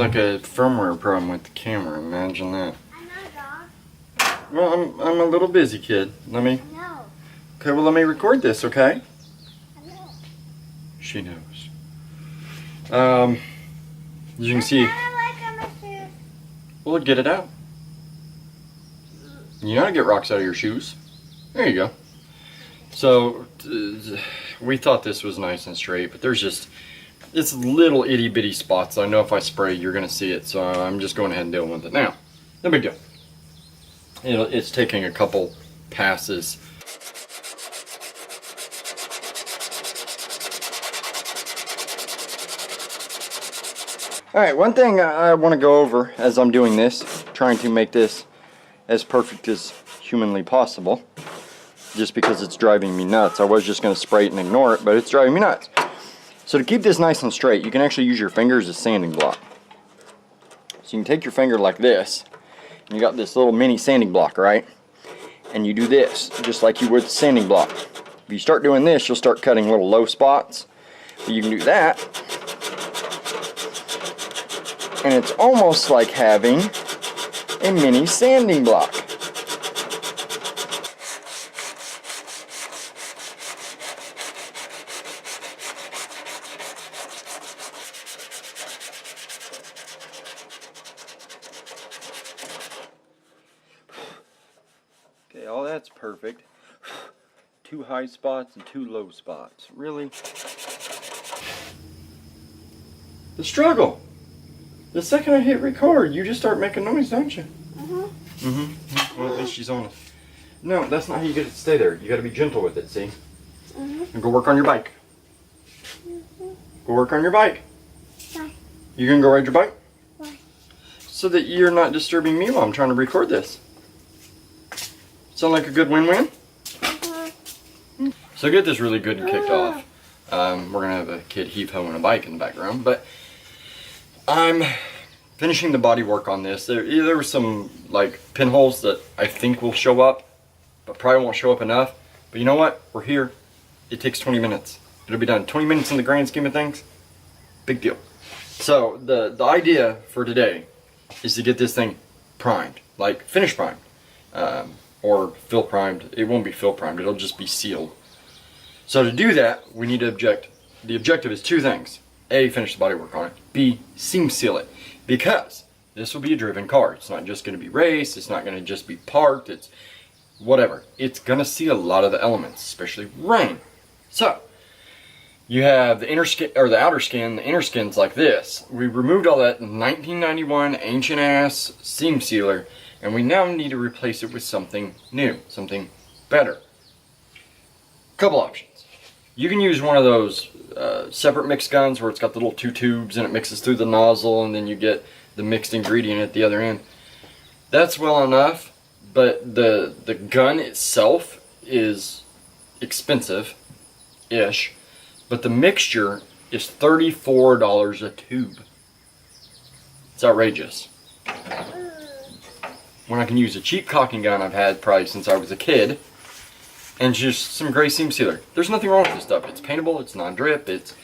like a firmware problem with the camera. Imagine that. I know, Dog. Well, I'm a little busy, kid. Let me. I know. Okay, well, let me record this, okay? I know. She knows. As you can see. Well, get it out. You know how to get rocks out of your shoes. There you go. So, we thought this was nice and straight, but there's just, it's little itty bitty spots. I know if I spray, you're going to see it, so I'm just going ahead and dealing with it now. No big deal. It's taking a couple passes. Alright, one thing I want to go over as I'm doing this, trying to make this as perfect as humanly possible, just because it's driving me nuts. I was just going to spray it and ignore it, but it's driving me nuts. So to keep this nice and straight, you can actually use your finger as a sanding block. So you can take your finger like this, and you got this little mini sanding block, right? And you do this, just like you would the sanding block. If you start doing this, you'll start cutting little low spots. But you can do that, and it's almost like having a mini sanding block. Okay, all that's perfect. 2 high spots and 2 low spots. Really? The struggle! The second I hit record, you just start making noise, don't you? Well, at least she's on it. No, that's not how you get it to stay there. You gotta be gentle with it, see? And go work on your bike. Go work on your bike. Why? You gonna go ride your bike? Why? So that you're not disturbing me while I'm trying to record this. Sound like a good win-win? So get this really good and kicked off. We're gonna have a kid heave-hoeing a bike in the background, but I'm finishing the body work on this. There were some like pinholes that I think will show up, but probably won't show up enough. But you know what? We're here. It takes 20 minutes. It'll be done. 20 minutes in the grand scheme of things. Big deal. So the idea for today is to get this thing primed, like finish primed, or fill primed. It won't be fill primed. It'll just be sealed. So to do that, we need to the objective is 2 things. A, finish the body work on it. B, seam seal it. Because this will be a driven car. It's not just going to be raced. It's not going to just be parked. It's whatever. It's going to see a lot of the elements, especially rain. So you have the inner skin, or the outer skin. The inner skin's like this. We removed all that 1991 ancient ass seam sealer, and we now need to replace it with something new, something better. Couple options. You can use one of those separate mix guns where it's got the little 2 tubes and it mixes through the nozzle, and then you get the mixed ingredient at the other end. That's well enough, but the gun itself is expensive-ish, but the mixture is $34 a tube. It's outrageous. When I can use a cheap caulking gun I've had probably since I was a kid, and just some gray seam sealer. There's nothing wrong with this stuff. It's paintable, it's non-drip, it's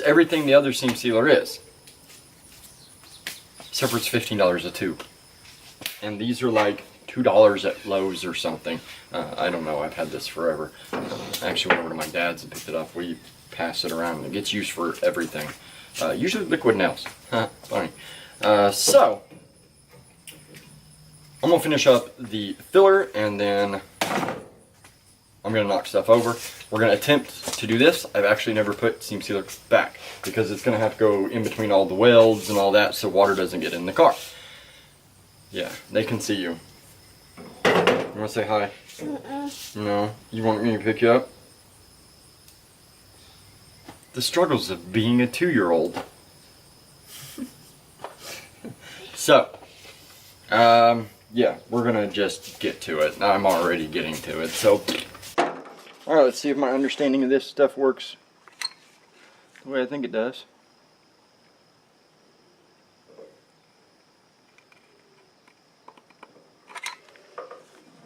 everything the other seam sealer is. Except for it's $15 a tube. And these are like $2 at Lowe's or something. I don't know, I've had this forever. I actually went over to my dad's and picked it up. We pass it around and it gets used for everything. Usually liquid nails. Funny. So, I'm going to finish up the filler and then I'm going to knock stuff over. We're going to attempt to do this. I've actually never put seam sealer back because it's going to have to go in between all the welds and all that so water doesn't get in the car. Yeah, they can see you. You want to say hi? No? You want me to pick you up? The struggles of being a 2-year-old. So, yeah, we're going to just get to it. I'm already getting to it, so... Alright, let's see if my understanding of this stuff works the way I think it does.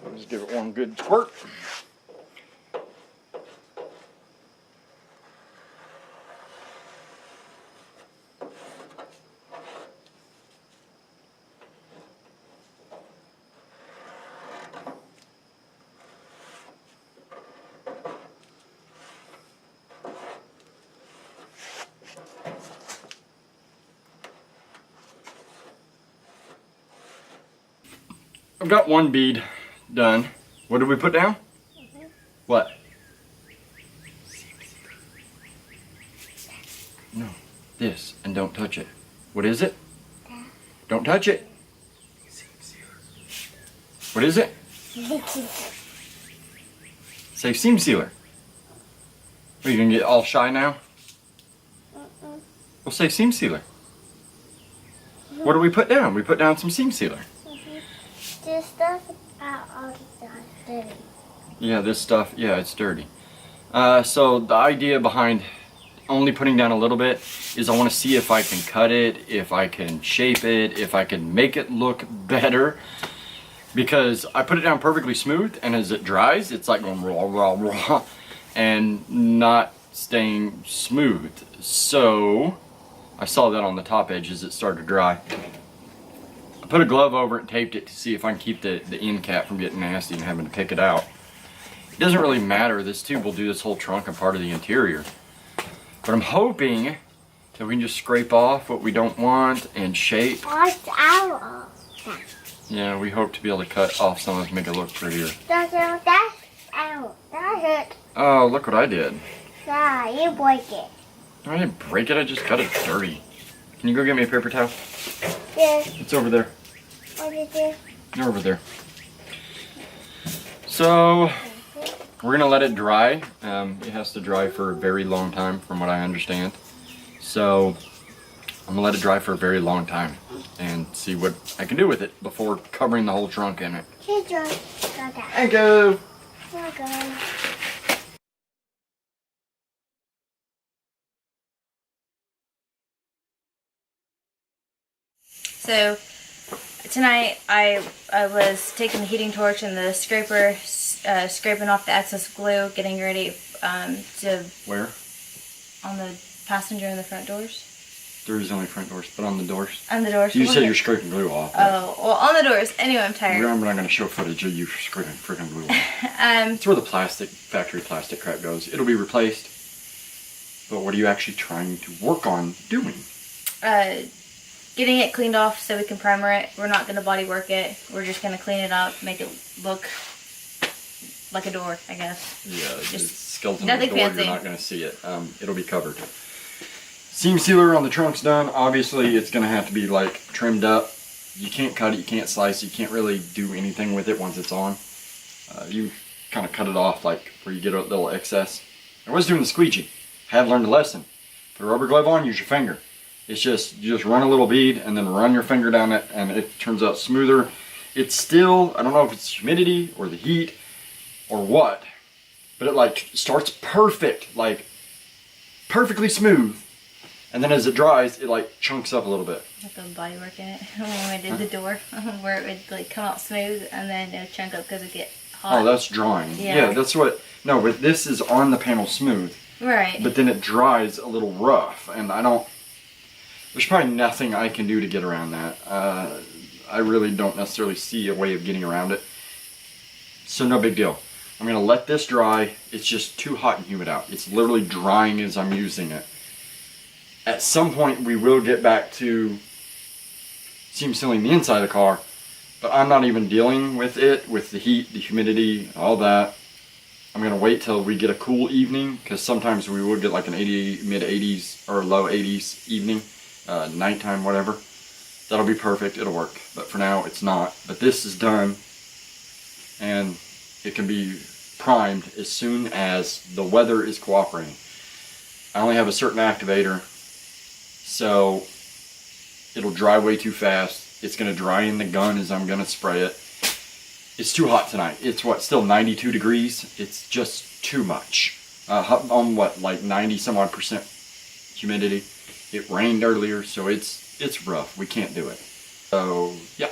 I'll just give it one good squirt. I've got one bead done. What did we put down? What? No, this, and don't touch it. What is it? Don't touch it. What is it? Say seam sealer. Are you gonna get all shy now? Well, say seam sealer. What do we put down? We put down some seam sealer. This stuff out all the dirty. Yeah, this stuff, yeah, it's dirty. So the idea behind only putting down a little bit is I want to see if I can cut it, if I can shape it, if I can make it look better. Because I put it down perfectly smooth, and as it dries, it's like going raw, raw, raw, and not staying smooth. So I saw that on the top edge as it started to dry. I put a glove over it and taped it to see if I can keep the end cap from getting nasty and having to pick it out. It doesn't really matter. This tube will do this whole trunk and part of the interior. But I'm hoping that we can just scrape off what we don't want and shape. What's out? Yeah, we hope to be able to cut off some of it to make it look prettier. That's out. That's it. Oh, look what I did. Yeah, you break it. I didn't break it, I just cut it dirty. Can you go get me a paper towel? Yes. It's over there. What is it? They're over there. So, we're gonna let it dry. It has to dry for a very long time from what I understand. So, I'm gonna let it dry for a very long time and see what I can do with it before covering the whole trunk in it. Here's your got that. Thank you. Okay. So tonight I was taking the heating torch and the scraper, scraping off the excess glue, getting ready to Where? on the passenger and the front doors. There is only front doors, but on the doors. On the doors. You said you're scraping glue off. Oh, well, on the doors. Anyway, I'm tired. I'm not going to show footage of you scraping freaking glue off. It's where the factory plastic crap goes. It'll be replaced. But what are you actually trying to work on doing? Getting it cleaned off so we can primer it. We're not going to body work it. We're just going to clean it up, make it look like a door, I guess. Yeah, Just it's skeleton of the nothing door. fancy. You're not going to see it. It'll be covered. Seam sealer on the trunk's done. Obviously, it's going to have to be like trimmed up. You can't cut it, you can't slice it, you can't really do anything with it once it's on. You kind of cut it off like where you get a little excess. I was doing the squeegee. Have learned a lesson. Put a rubber glove on, use your finger. It's just, you just run a little bead and then run your finger down it and it turns out smoother. It's still, I don't know if it's humidity or the heat or what, but it like starts perfect, like perfectly smooth. And then as it dries, it like chunks up a little bit. Like a body work in it. When I did the door, where it would like come out smooth and then it would chunk up because it get hot. Oh, that's drying. Yeah. Yeah, that's what, no, but this is on the panel smooth. Right. But then it dries a little rough and there's probably nothing I can do to get around that. I really don't necessarily see a way of getting around it. So no big deal. I'm gonna let this dry. It's just too hot and humid out. It's literally drying as I'm using it. At some point we will get back to seam sealing the inside of the car, but I'm not even dealing with it, with the heat, the humidity, all that. I'm gonna wait till we get a cool evening, because sometimes we will get like an 80, mid 80s or low 80s evening, nighttime, whatever. That'll be perfect, it'll work. But for now, it's not. But this is done, and it can be primed as soon as the weather is cooperating. I only have a certain activator, so it'll dry way too fast. It's gonna dry in the gun as I'm gonna spray it. It's too hot tonight. It's what, still 92 degrees? It's just too much. On what, like 90 some odd % humidity. It rained earlier, so it's rough. We can't do it. So, yeah.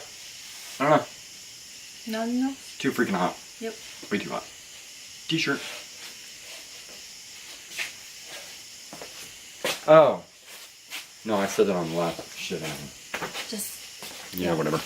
I don't know. No. Too freaking hot. Yep. Way too hot. T-shirt. Oh. No, I said that on the last shit. Just. Yeah, whatever.